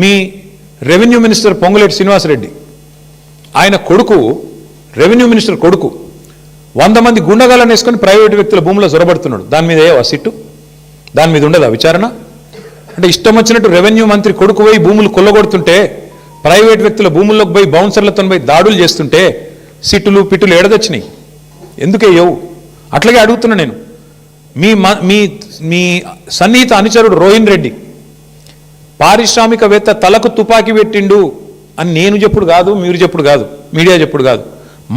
మీ revenue minister Ponguleti Srinivasa Reddy ఆయన కొడుకు, revenue minister కొడుకు 100 మంది గుండగాలను వేసుకొని ప్రైవేటు వ్యక్తుల భూముల్లో జొరబడుతున్నాడు. దాని మీద ఏవా సిట్టు? దాని మీద ఉండదా విచారణ? అంటే ఇష్టం వచ్చినట్టు రెవెన్యూ మంత్రి కొడుకు పోయి భూములు కొల్లగొడుతుంటే, ప్రైవేట్ వ్యక్తుల భూముల్లోకి పోయి బౌన్సర్లతో పోయి దాడులు చేస్తుంటే సిట్టులు పిట్టులు ఏడదొచ్చినాయి? ఎందుకేయవు? అట్లాగే అడుగుతున్నా నేను. మీ సన్నిహిత అనుచరుడు రోహిన్ రెడ్డి పారిశ్రామికవేత్త తలకు తుపాకీ పెట్టిండు అని నేను చెప్పుడు కాదు, మీరు చెప్పుడు కాదు, మీడియా చెప్పుడు కాదు,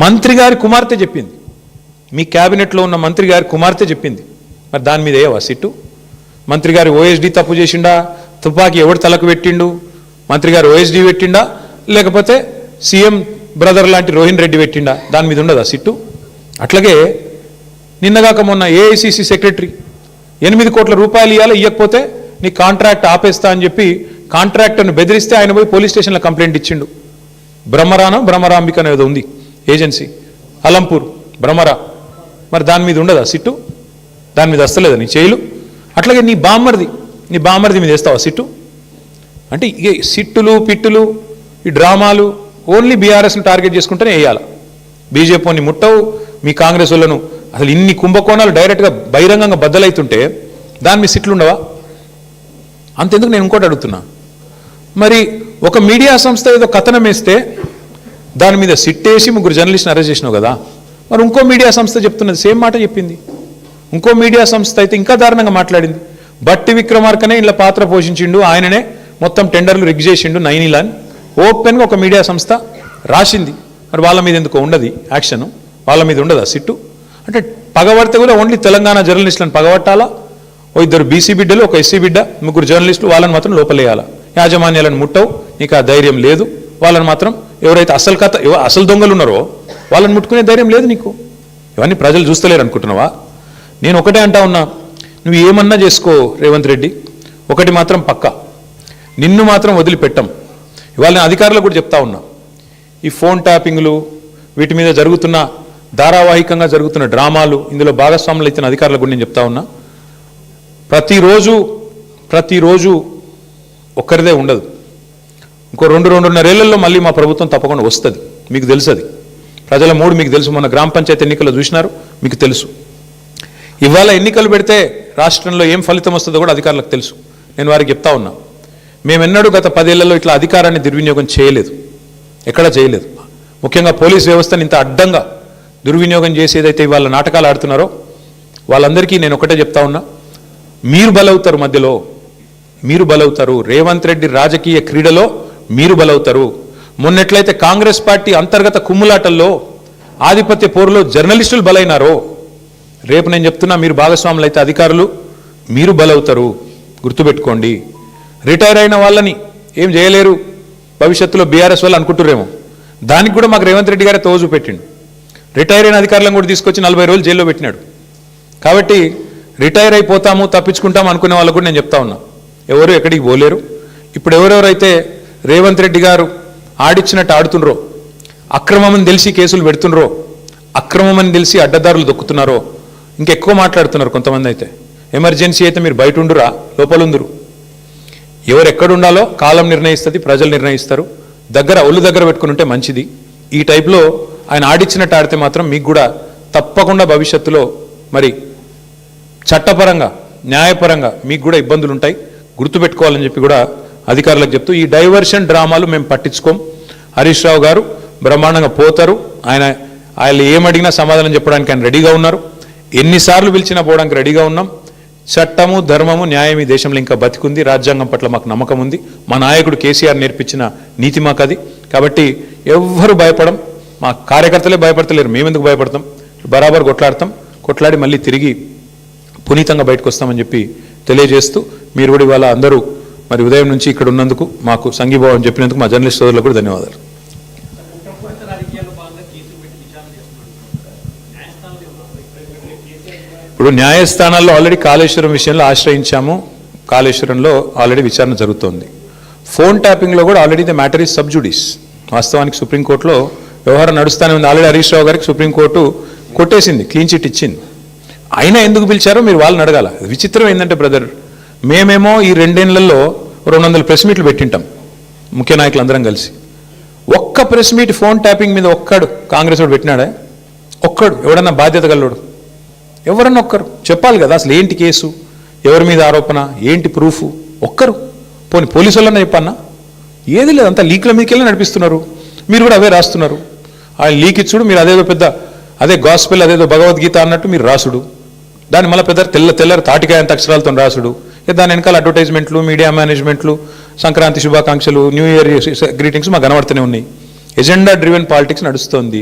మంత్రి గారి కుమార్తె చెప్పింది. మీ క్యాబినెట్లో ఉన్న మంత్రి గారి కుమార్తె చెప్పింది. మరి దాని మీద ఏవా సిట్టు? మంత్రి గారి ఓఎస్డీ తప్పు చేసిండా? తుపాకీ ఎవడు తలకు పెట్టిండు? మంత్రి గారు ఓఎస్డీ పెట్టిండా, లేకపోతే సీఎం బ్రదర్ లాంటి రోహిన్ రెడ్డి పెట్టిండా? దాని మీద ఉండదా సిట్టు? అట్లాగే నిన్నగాక మొన్న ఏఐసిసి సెక్రటరీ 8 కోట్ల రూపాయలు ఇవ్వాలి, ఇవ్వకపోతే నీ కాంట్రాక్ట్ ఆపేస్తా అని చెప్పి కాంట్రాక్టర్ను బెదిరిస్తే ఆయన పోయి పోలీస్ స్టేషన్లో కంప్లైంట్ ఇచ్చిండు. భ్రమరాంబిక అనేది ఉంది ఏజెన్సీ, అలంపూర్ భ్రమరా. మరి దాని మీద ఉండదా సిట్టు? దాని మీద వస్తలేదా నీ చేయిలు? అట్లాగే నీ బామ్మర్ది మీద వేస్తావా సిట్టు? అంటే ఇక సిట్టులు పిట్టులు ఈ డ్రామాలు ఓన్లీ బీఆర్ఎస్ని టార్గెట్ చేసుకుంటేనే వేయాలి. బీజేపీని ముట్టవు, మీ కాంగ్రెస్ వాళ్ళను అసలు ఇన్ని కుంభకోణాలు డైరెక్ట్గా బహిరంగంగా బద్దలవుతుంటే దాని మీద సిట్లు ఉండవా? అంతెందుకు నేను ఇంకోటి అడుగుతున్నా, మరి ఒక మీడియా సంస్థ ఏదో కథనం వేస్తే దాని మీద సిట్టేసి 3 జర్నలిస్ట్ని అరెస్ట్ చేసినావు కదా, మరి ఇంకో మీడియా సంస్థ చెప్తున్నది సేమ్ మాట చెప్పింది. ఇంకో మీడియా సంస్థ అయితే ఇంకా దారుణంగా మాట్లాడింది. బట్టి విక్రమార్కనే ఇలా పాత్ర పోషించిండు, ఆయననే మొత్తం టెండర్లు రిగ్ చేసిండు నైనిలా అని ఓపెన్గా ఒక మీడియా సంస్థ రాసింది. మరి వాళ్ళ మీద ఎందుకో ఉండదు యాక్షన్? వాళ్ళ మీద ఉండదా సిట్టు? అంటే పగబడితే కూడా ఓన్లీ తెలంగాణ జర్నలిస్టులను పగబట్టాలా? ఓ 2 బీసీ బిడ్డలు, ఒక ఎస్సీ బిడ్డ, 3 జర్నలిస్టులు, వాళ్ళని మాత్రం లోపలేయాలా? యాజమాన్యాలను ముట్టవు, నీకు ఆ ధైర్యం లేదు. వాళ్ళని మాత్రం ఎవరైతే అసలు దొంగలు ఉన్నారో వాళ్ళని ముట్టుకునే ధైర్యం లేదు నీకు. ఇవన్నీ ప్రజలు చూస్తలేరు అనుకుంటున్నావా? నేను ఒకటే అంటా ఉన్నా, నువ్వు ఏమన్నా చేసుకో రేవంత్ రెడ్డి, ఒకటి మాత్రం పక్కా, నిన్ను మాత్రం వదిలిపెట్టం. ఇవాళ నేను అధికారులకు కూడా చెప్తా ఉన్నా, ఈ ఫోన్ ట్యాపింగ్లు వీటి మీద జరుగుతున్న ధారావాహికంగా జరుగుతున్న డ్రామాలు, ఇందులో భాగస్వాములు అయితే అధికారులకు కూడా నేను చెప్తా ఉన్నా, ప్రతిరోజు ఒక్కరిదే ఉండదు. ఇంకో 2-2.5 ఏళ్లలో మళ్ళీ మా ప్రభుత్వం తప్పకుండా వస్తుంది. మీకు తెలుసు, అది ప్రజల మూడు మీకు తెలుసు. మొన్న గ్రామ పంచాయతీ ఎన్నికల్లో చూసినారు, మీకు తెలుసు. ఇవాళ ఎన్నికలు పెడితే రాష్ట్రంలో ఏం ఫలితం వస్తుందో కూడా అధికారులకు తెలుసు. నేను వారికి చెప్తా ఉన్నా, మేమెన్నడూ గత 10 ఏళ్లలో ఇట్లా అధికారాన్ని దుర్వినియోగం చేయలేదు, ఎక్కడా చేయలేదు. ముఖ్యంగా పోలీస్ వ్యవస్థను ఇంత అడ్డంగా దుర్వినియోగం చేసేదైతే ఇవాళ నాటకాలు ఆడుతున్నారో వాళ్ళందరికీ నేను ఒకటే చెప్తా ఉన్నా, మీరు బలవుతారు, మధ్యలో మీరు బలవుతారు. రేవంత్ రెడ్డి రాజకీయ క్రీడలో మీరు బలవుతారు. మొన్నెట్లయితే కాంగ్రెస్ పార్టీ అంతర్గత కుమ్ములాటల్లో ఆధిపత్య పోరులో జర్నలిస్టులు బలైనారో, రేపు నేను చెప్తున్నా, మీరు భాగస్వాములు అయితే అధికారులు మీరు బలవుతారు. గుర్తుపెట్టుకోండి. రిటైర్ అయిన వాళ్ళని ఏం చేయలేరు భవిష్యత్తులో బీఆర్ఎస్ వాళ్ళు అనుకుంటురేమో, దానికి కూడా మాకు రేవంత్ రెడ్డి గారే తోజు పెట్టిండు. రిటైర్ అయిన అధికారులను కూడా తీసుకొచ్చి 40 రోజులు జైల్లో పెట్టినాడు. కాబట్టి రిటైర్ అయిపోతాము, తప్పించుకుంటాము అనుకునే వాళ్ళకు కూడా నేను చెప్తా ఉన్నా, ఎవరు ఎక్కడికి పోలేరు. ఇప్పుడు ఎవరెవరైతే రేవంత్ రెడ్డి గారు ఆడిచ్చినట్టు ఆడుతుండ్రో, అక్రమమని తెలిసి కేసులు పెడుతుండ్రో, అక్రమమని తెలిసి అడ్డదారులు దొక్కుతున్నారో, ఇంకెక్కువ మాట్లాడుతున్నారు కొంతమంది. అయితే ఎమర్జెన్సీ అయితే మీరు బయట ఉండురా, లోపల ఉందరు. ఎవరు ఎక్కడుండాలో కాలం నిర్ణయిస్తుంది, ప్రజలు నిర్ణయిస్తారు. ఒళ్ళు దగ్గర పెట్టుకుని ఉంటే మంచిది. ఈ టైప్లో ఆయన ఆడిచ్చినట్టు ఆడితే మాత్రం మీకు కూడా తప్పకుండా భవిష్యత్తులో మరి చట్టపరంగా న్యాయపరంగా మీకు కూడా ఇబ్బందులు ఉంటాయి. గుర్తుపెట్టుకోవాలని చెప్పి కూడా అధికారులకు చెప్తూ, ఈ డైవర్షన్ డ్రామాలు మేము పట్టించుకోం. హరీష్ రావు గారు బ్రహ్మాండంగా పోతారు. ఆయన ఏమడిగినా సమాధానం చెప్పడానికి ఆయన రెడీగా ఉన్నారు. ఎన్నిసార్లు పిలిచినా పోవడానికి రెడీగా ఉన్నాం. చట్టము, ధర్మము, న్యాయం ఈ దేశంలో ఇంకా బతికుంది. రాజ్యాంగం పట్ల మాకు నమ్మకం ఉంది. మా నాయకుడు కేసీఆర్ నేర్పించిన నీతి మాకు అది. కాబట్టి ఎవ్వరు భయపడం, మా కార్యకర్తలే భయపడతలేరు, మేమెందుకు భయపడతాం? బరాబర్ కొట్లాడి మళ్ళీ తిరిగి పునీతంగా బయటకు వస్తామని చెప్పి తెలియజేస్తూ, మీరు కూడా ఇవాళ అందరూ మరి ఉదయం నుంచి ఇక్కడ ఉన్నందుకు, మాకు సంఘీభావం చెప్పినందుకు మా జర్నలిస్ట్ సోదరులకు కూడా ధన్యవాదాలు. ఇప్పుడు న్యాయస్థానాల్లో ఆల్రెడీ కాళేశ్వరం విషయంలో ఆశ్రయించాము. కాళేశ్వరంలో ఆల్రెడీ విచారణ జరుగుతోంది. ఫోన్ ట్యాపింగ్లో కూడా already the matter is sub జుడిస్. వాస్తవానికి సుప్రీంకోర్టులో వ్యవహారం నడుస్తూనే ఉంది. ఆల్రెడీ హరీష్ రావు గారికి సుప్రీంకోర్టు కొట్టేసింది, క్లీన్ చిట్ ఇచ్చింది. అయినా ఎందుకు పిలిచారో మీరు వాళ్ళని అడగాల. విచిత్రం ఏంటంటే బ్రదర్, మేమేమో ఈ 2 ఏళ్లలో 200 ప్రెస్ మీట్లు పెట్టింటాం. ముఖ్య నాయకులు అందరం కలిసి ఒక్క ప్రెస్ మీట్ ఫోన్ ట్యాపింగ్ మీద ఒక్కడు కాంగ్రెస్ వాడు పెట్టినాడే? ఒక్కడు ఎవడన్నా బాధ్యత గలడు? ఎవరన్నా ఒక్కరు చెప్పాలి కదా అసలు ఏంటి కేసు, ఎవరి మీద ఆరోపణ, ఏంటి ప్రూఫ్? ఒక్కరు పోనీ పోలీసు వాళ్ళన్నా చెప్పన్నా? ఏది లేదు, అంతా లీక్ల మీదకెళ్ళి నడిపిస్తున్నారు. మీరు కూడా అవే రాస్తున్నారు. ఆ లీక్ ఇచ్చుడు, మీరు అదేదో పెద్ద అదే గాస్పెల్, అదేదో భగవద్గీత అన్నట్టు మీరు రాసుడు, దాన్ని మళ్ళీ పెద్ద తెల్లరి తాటికాయంత అక్షరాలతో రాసుడు, దాని వెనకాల అడ్వర్టైజ్మెంట్లు, మీడియా మేనేజ్మెంట్లు, సంక్రాంతి శుభాకాంక్షలు, న్యూ ఇయర్ గ్రీటింగ్స్ మాకు కనబడుతూనే ఉన్నాయి. ఎజెండా డ్రివెన్ పాలిటిక్స్ నడుస్తోంది.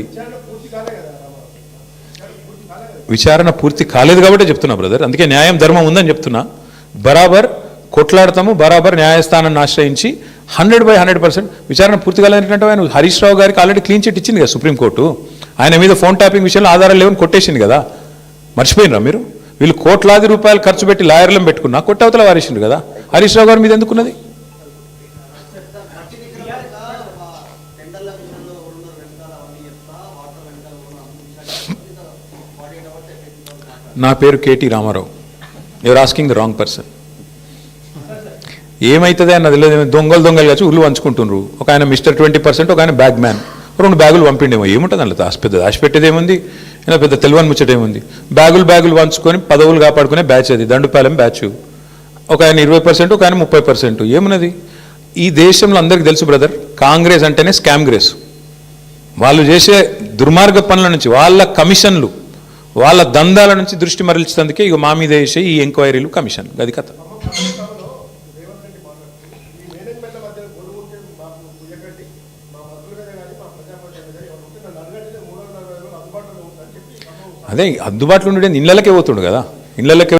విచారణ పూర్తి కాలేదు కాబట్టి చెప్తున్నా బ్రదర్, అందుకే న్యాయం ధర్మం ఉందని చెప్తున్నా. బరాబర్ కొట్లాడతాము, బరాబర్ న్యాయస్థానాన్ని ఆశ్రయించి 100% విచారణ పూర్తి కాలేదంటే ఆయన హరీష్ రావు గారికి ఆల్రెడీ క్లీన్ చిట్ ఇచ్చింది కదా సుప్రీంకోర్టు. ఆయన మీద ఫోన్ ట్యాపింగ్ విషయంలో ఆధారాలు లేవని కొట్టేసింది కదా, మర్చిపోయినరా మీరు? వీళ్ళు కోట్లాది రూపాయలు ఖర్చు పెట్టి లాయర్లను పెట్టుకున్నా కొట్టవతల వారేసిండు కదా. హరీష్ రావు గారి మీద ఎందుకున్నది? నా పేరు KT Rama Rao. You are asking the wrong person. ఏమవుతుంది అన్నది లేదు, దొంగలు కాచి ఉల్లు పంచుకుంటున్నారు. ఒక ఆయన మిస్టర్ 20%, ఒక ఆయన బ్యాగ్ మ్యాన్. 2 బ్యాగులు పంపిండేమో, ఏముంటుంది అందులో పెద్ద దాచిపెట్టేది ఏముంది, ఇలా పెద్ద తెలివని ముచ్చటేముంది. బ్యాగులు పంచుకొని పదవులు కాపాడుకునే బ్యాచ్ అది, దండుపాలెం బ్యాచ్. ఒక ఆయన 20%, ఒక ఆయన 30%. ఏమున్నది? ఈ దేశంలో అందరికీ తెలుసు బ్రదర్, కాంగ్రెస్ అంటేనే స్కామ్ గ్రేస్. వాళ్ళు చేసే దుర్మార్గ పనుల నుంచి, వాళ్ళ కమిషన్లు, వాళ్ళ దందాల నుంచి దృష్టి మరల్చేందుకే ఇక మా మీద వేసే ఈ ఎంక్వైరీలు, కమిషన్లు, అది కథ. అదే అందుబాటులో ఉండే ఇళ్ళకే పోతుండు కదా, ఇళ్ళకే